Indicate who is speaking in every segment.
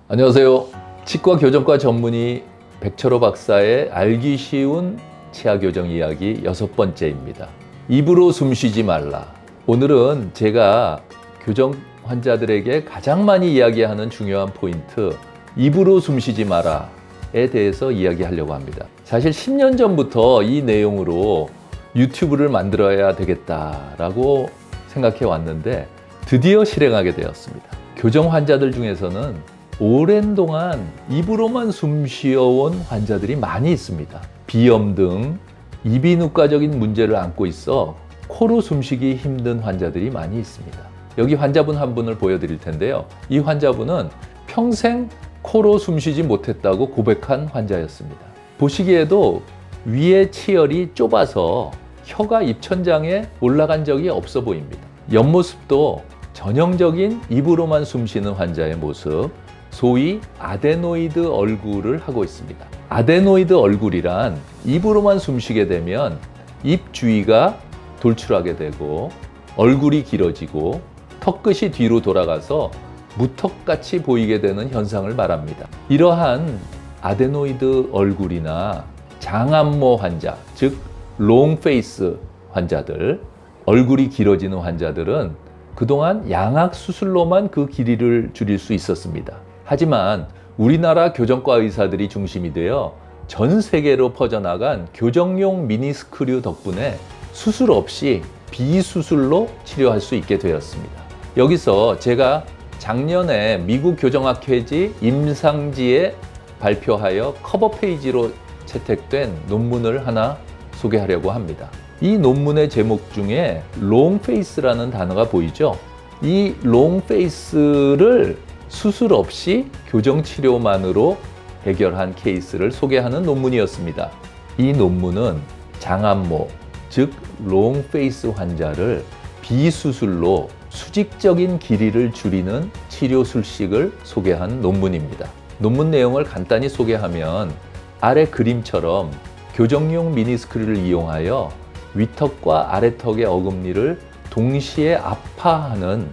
Speaker 1: 안녕하세요. 치과 교정과 전문의 백철호 박사의 알기 쉬운 치아 교정 이야기 6번째입니다. 입으로 숨 쉬지 말라. 오늘은 제가 교정 환자들에게 가장 많이 이야기하는 중요한 포인트, 입으로 숨 쉬지 마라에 대해서 이야기하려고 합니다. 사실 10년 전부터 이 내용으로 유튜브를 만들어야 되겠다라고 생각해 왔는데 드디어 실행하게 되었습니다. 교정 환자들 중에서는 오랜 동안 입으로만 숨 쉬어온 환자들이 많이 있습니다. 비염 등 이비인후과적인 문제를 안고 있어 코로 숨쉬기 힘든 환자들이 많이 있습니다. 여기 환자분 한 분을 보여드릴 텐데요. 이 환자분은 평생 코로 숨쉬지 못했다고 고백한 환자였습니다. 보시기에도 위의 치열이 좁아서 혀가 입천장에 올라간 적이 없어 보입니다. 옆모습도 전형적인 입으로만 숨쉬는 환자의 모습, 소위 아데노이드 얼굴을 하고 있습니다. 아데노이드 얼굴이란 입으로만 숨쉬게 되면 입 주위가 돌출하게 되고 얼굴이 길어지고 턱끝이 뒤로 돌아가서 무턱같이 보이게 되는 현상을 말합니다. 이러한 아데노이드 얼굴이나 장안모 환자, 즉 롱페이스 환자들, 얼굴이 길어지는 환자들은 그동안 양악 수술로만 그 길이를 줄일 수 있었습니다. 하지만 우리나라 교정과 의사들이 중심이 되어 전 세계로 퍼져나간 교정용 미니스크류 덕분에 수술 없이 비수술로 치료할 수 있게 되었습니다. 여기서 제가 작년에 미국 교정학회지 임상지에 발표하여 커버 페이지로 채택된 논문을 하나 소개하려고 합니다. 이 논문의 제목 중에 롱페이스라는 단어가 보이죠? 이 롱페이스를 수술 없이 교정치료만으로 해결한 케이스를 소개하는 논문이었습니다. 이 논문은 장안모, 즉 롱페이스 환자를 비수술로 수직적인 길이를 줄이는 치료 술식을 소개한 논문입니다. 논문 내용을 간단히 소개하면 아래 그림처럼 교정용 미니스크류를 이용하여 위턱과 아래턱의 어금니를 동시에 압파하는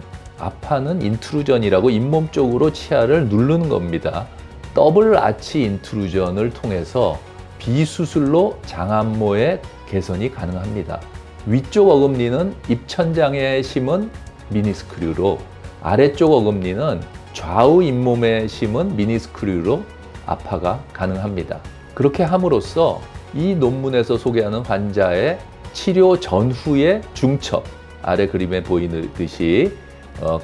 Speaker 1: 인트루전이라고 잇몸 쪽으로 치아를 누르는 겁니다. 더블 아치 인트루전을 통해서 비수술로 장안모의 개선이 가능합니다. 위쪽 어금니는 입천장에 심은 미니스크류로, 아래쪽 어금니는 좌우 잇몸에 심은 미니스크류로 압파가 가능합니다. 그렇게 함으로써 이 논문에서 소개하는 환자의 치료 전후의 중첩, 아래 그림에 보이듯이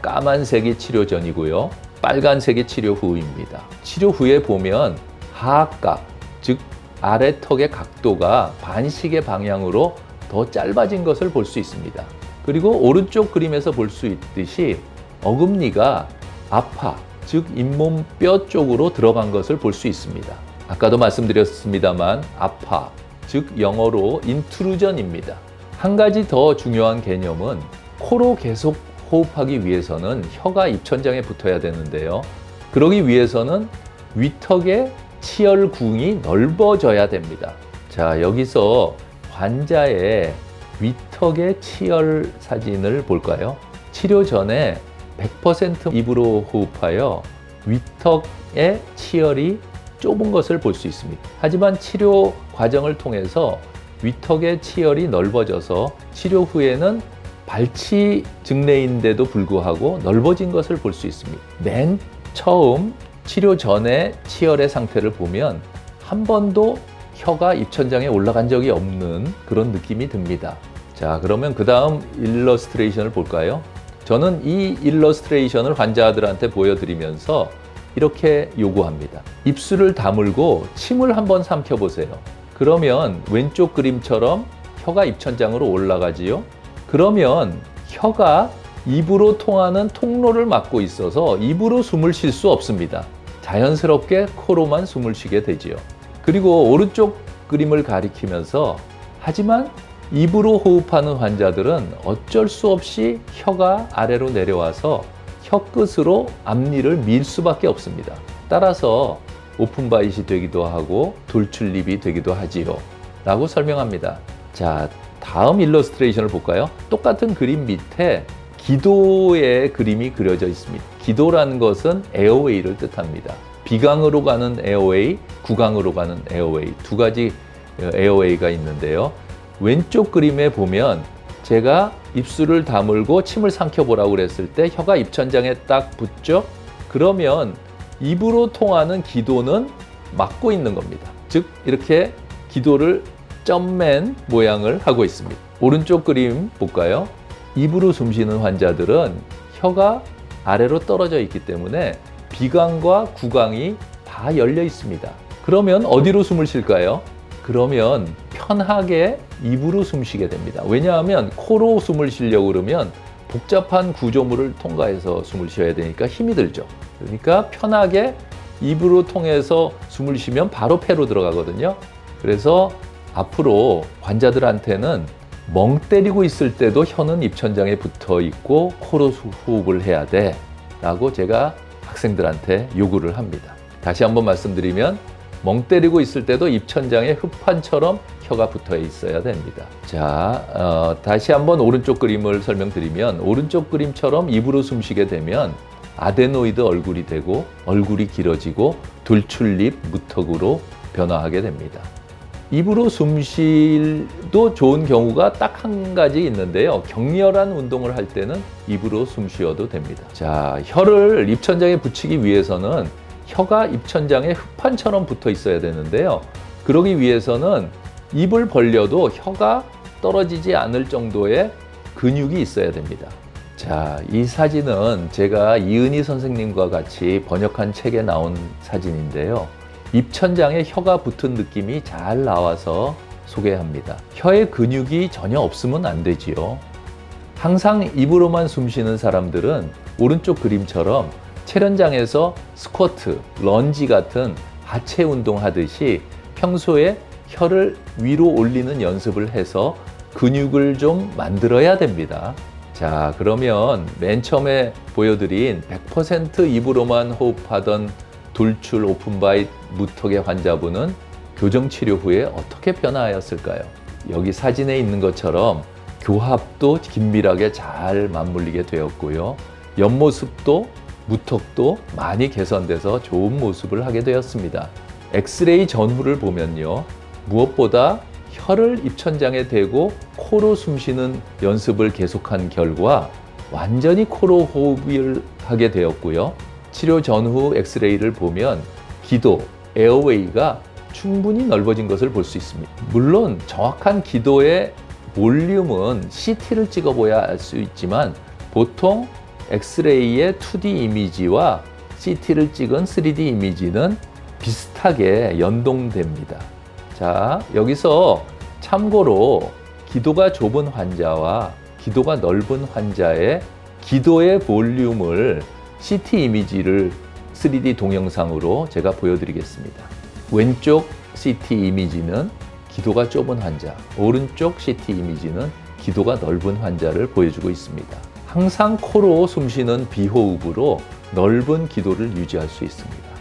Speaker 1: 까만색이 치료 전이고요, 빨간색이 치료 후입니다. 치료 후에 보면 하악각, 즉 아래 턱의 각도가 반시계 방향으로 더 짧아진 것을 볼 수 있습니다. 그리고 오른쪽 그림에서 볼 수 있듯이 어금니가 압파, 즉 잇몸 뼈 쪽으로 들어간 것을 볼 수 있습니다. 아까도 말씀드렸습니다만 압파, 즉 영어로 인트루전입니다. 한 가지 더 중요한 개념은 코로 계속 호흡하기 위해서는 혀가 입천장에 붙어야 되는데요. 그러기 위해서는 위턱의 치열궁이 넓어져야 됩니다. 자, 여기서 환자의 위턱의 치열 사진을 볼까요? 치료 전에 100% 입으로 호흡하여 위턱의 치열이 좁은 것을 볼 수 있습니다. 하지만 치료 과정을 통해서 위턱의 치열이 넓어져서 치료 후에는 발치 증례인데도 불구하고 넓어진 것을 볼 수 있습니다. 맨 처음 치료 전의 치열의 상태를 보면 한 번도 혀가 입천장에 올라간 적이 없는 그런 느낌이 듭니다. 자, 그러면 그 다음 일러스트레이션을 볼까요? 저는 이 일러스트레이션을 환자들한테 보여드리면서 이렇게 요구합니다. 입술을 다물고 침을 한번 삼켜보세요. 그러면 왼쪽 그림처럼 혀가 입천장으로 올라가지요. 그러면 혀가 입으로 통하는 통로를 막고 있어서 입으로 숨을 쉴 수 없습니다. 자연스럽게 코로만 숨을 쉬게 되지요. 그리고 오른쪽 그림을 가리키면서 하지만 입으로 호흡하는 환자들은 어쩔 수 없이 혀가 아래로 내려와서 혀끝으로 앞니를 밀 수밖에 없습니다. 따라서 오픈바잇이 되기도 하고 돌출입이 되기도 하지요 라고 설명합니다. 자, 다음 일러스트레이션을 볼까요? 똑같은 그림 밑에 기도의 그림이 그려져 있습니다. 기도라는 것은 에어웨이를 뜻합니다. 비강으로 가는 에어웨이, 구강으로 가는 에어웨이, 두 가지 에어웨이가 있는데요. 왼쪽 그림에 보면 제가 입술을 다물고 침을 삼켜보라고 그랬을 때 혀가 입천장에 딱 붙죠? 그러면 입으로 통하는 기도는 막고 있는 겁니다. 즉 이렇게 기도를 점맨 모양을 하고 있습니다. 오른쪽 그림 볼까요? 입으로 숨쉬는 환자들은 혀가 아래로 떨어져 있기 때문에 비강과 구강이 다 열려 있습니다. 그러면 어디로 숨을 쉴까요? 그러면 편하게 입으로 숨쉬게 됩니다. 왜냐하면 코로 숨을 쉬려고 그러면 복잡한 구조물을 통과해서 숨을 쉬어야 되니까 힘이 들죠. 그러니까 편하게 입으로 통해서 숨을 쉬면 바로 폐로 들어가거든요. 그래서 앞으로 환자들한테는 멍 때리고 있을 때도 혀는 입천장에 붙어 있고 코로 호흡을 해야 돼 라고 제가 학생들한테 요구를 합니다. 다시 한번 말씀드리면 멍 때리고 있을 때도 입천장에 흡판처럼 혀가 붙어 있어야 됩니다. 자, 다시 한번 오른쪽 그림을 설명드리면 오른쪽 그림처럼 입으로 숨쉬게 되면 아데노이드 얼굴이 되고 얼굴이 길어지고 돌출입 무턱으로 변화하게 됩니다. 입으로 숨쉴도 좋은 경우가 딱 한 가지 있는데요. 격렬한 운동을 할 때는 입으로 숨 쉬어도 됩니다. 자, 혀를 입천장에 붙이기 위해서는 혀가 입천장에 흡판처럼 붙어 있어야 되는데요. 그러기 위해서는 입을 벌려도 혀가 떨어지지 않을 정도의 근육이 있어야 됩니다. 자, 이 사진은 제가 이은희 선생님과 같이 번역한 책에 나온 사진인데요. 입천장에 혀가 붙은 느낌이 잘 나와서 소개합니다. 혀에 근육이 전혀 없으면 안 되지요. 항상 입으로만 숨 쉬는 사람들은 오른쪽 그림처럼 체련장에서 스쿼트, 런지 같은 하체 운동하듯이 평소에 혀를 위로 올리는 연습을 해서 근육을 좀 만들어야 됩니다. 자, 그러면 맨 처음에 보여드린 100% 입으로만 호흡하던 돌출 오픈바이 무턱의 환자분은 교정치료 후에 어떻게 변화하였을까요? 여기 사진에 있는 것처럼 교합도 긴밀하게 잘 맞물리게 되었고요. 옆모습도 무턱도 많이 개선돼서 좋은 모습을 하게 되었습니다. 엑스레이 전후를 보면요. 무엇보다 혀를 입천장에 대고 코로 숨쉬는 연습을 계속한 결과 완전히 코로 호흡을 하게 되었고요. 치료 전후 엑스레이를 보면 기도, 에어웨이가 충분히 넓어진 것을 볼 수 있습니다. 물론 정확한 기도의 볼륨은 CT를 찍어봐야 알 수 있지만 보통 엑스레이의 2D 이미지와 CT를 찍은 3D 이미지는 비슷하게 연동됩니다. 자, 여기서 참고로 기도가 좁은 환자와 기도가 넓은 환자의 기도의 볼륨을 CT 이미지를 3D 동영상으로 제가 보여드리겠습니다. 왼쪽 CT 이미지는 기도가 좁은 환자, 오른쪽 CT 이미지는 기도가 넓은 환자를 보여주고 있습니다. 항상 코로 숨쉬는 비호흡으로 넓은 기도를 유지할 수 있습니다.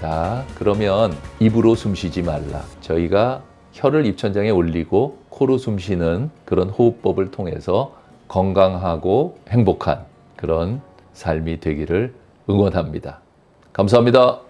Speaker 1: 자, 그러면 입으로 숨쉬지 말라. 저희가 혀를 입천장에 올리고 코로 숨쉬는 그런 호흡법을 통해서 건강하고 행복한 그런 삶이 되기를 응원합니다. 감사합니다.